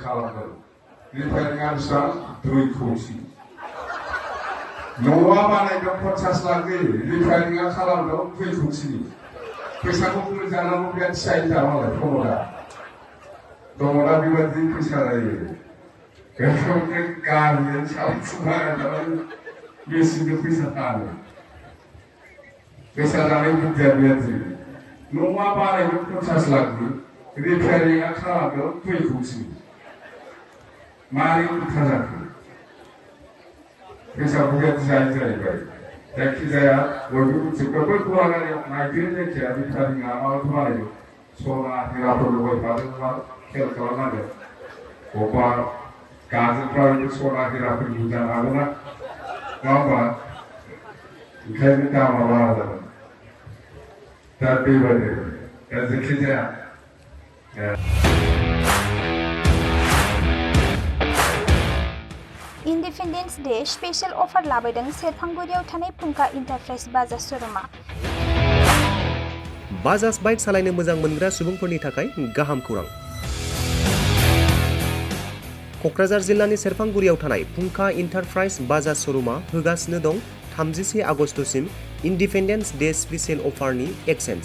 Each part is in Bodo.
खालामदों रिपेयारिंआ बेसेबां 2 कोटि न'आ बानायदों 50 लाखनि रिपेयारिंआ खालामदों 2 कोटिनि फैसाखौ जानांगौ बे थियायै जानांगौ दङदा बेबायदि फैसा जायो बेखौनो गारिजों सावथुनानै मेसिनजों फैसा थाङो फैसा जानाय बुद्धिया बेबायदि न'आ बानायदों 50 लाखनि रिपेयारिंआ खालामदों 2 कोटिनि मारै उल्था जाखो फैसाखौ बेबायदि जाहैबाय जायखिजाया बयबो मिथिगौ बै गलागारियाव नायगिरो जायखिया रिपेयारिंआ माबायदि बानायदों सना हिराफोर लगायफादों खेल खालामनांगोन बबेबा गाजोलफ्रा सना हिराफोरनि जानो हागौ ना नङा होमबा ओंखायनो दामा बारा जागोन दा बेबायदि दा जायखिजाया इन्डिपेन्डेन्स डे स्पेशल अफार लाबोदों सेरफांगुरियाव थानाय फुंखा इन्टारप्राइज बाजाज श'रुमा बाजाज बाइक सालायनो मोजां मोनग्रा सुबुंफोरनि थाखाय गाहाम खौरां क'क्राझार जिल्लानि सेरफांगुरियाव थानाय फुंखा इन्टारप्राइज बाजाज श'रुमा होगासिनो दं 31 आगस्तसिम इन्डिपेन्डेन्स डे स्पेशल अफारनि एक्सेन्ज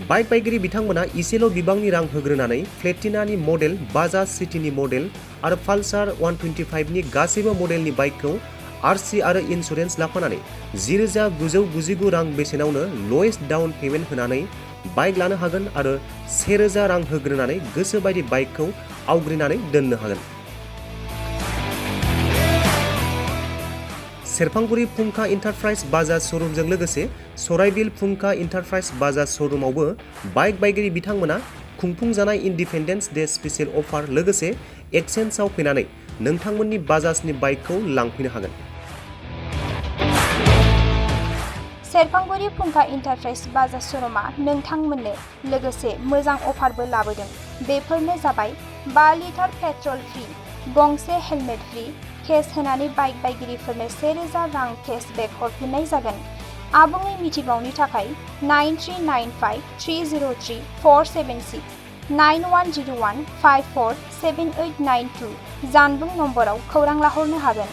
बाइक बायगिरि बिथांमोना इसेल' बिबांनि रां होग्रोनानै प्लेटिनानि मडेल बाजाज सिटीनि मडेल आरो पालसार 125 नि गासैबो मडेलनि बाइकखौ आरसि आरो इन्सुरेन्स लाफानानै 10,999 रां बेसेनावनो ल'एस्ट डाउन पेमेन्ट होनानै बाइक लानो हागोन आरो 1,000 रां होग्रोनानै गोसो बायदि बाइकखौ आवग्रिनानै दोननो हागोन। सेरफांगुरि फुंखा इन्टारप्राइज बाजाज श'रुमजों लोगोसे सराइबिल फुंखा इन्टारप्राइज बाजाज श'रुमावबो बाइक बायगिरि बिथांमोना खुंफुंजानाय इन्डिपेन्डेन्स डे स्पेशल अफार लोगोसे एक्सेन्जआव फैनानै नोंथांमोननि बाजाजनि बाइकखौ लांफैनो हागोन। सेरफांगुरि फुंखा इन्टारप्राइज बाजाज श'रुमा नोंथांमोननो लोगोसे मोजां अफारबो लाबोदों। बेफोरनो जाबाय 5 लिटार पेट्रल फ्रि, गंसे हेलमेट फ्रि, केस होनानै बाइक बायगिरिफोरनो 1,000 रां केशबेक हरफिननाय जागोन। आबुङै मिथिबावनो थाखाय 9395303476 9101547892 जानबुं नम्बराव खौरां लाहरनो हागोन।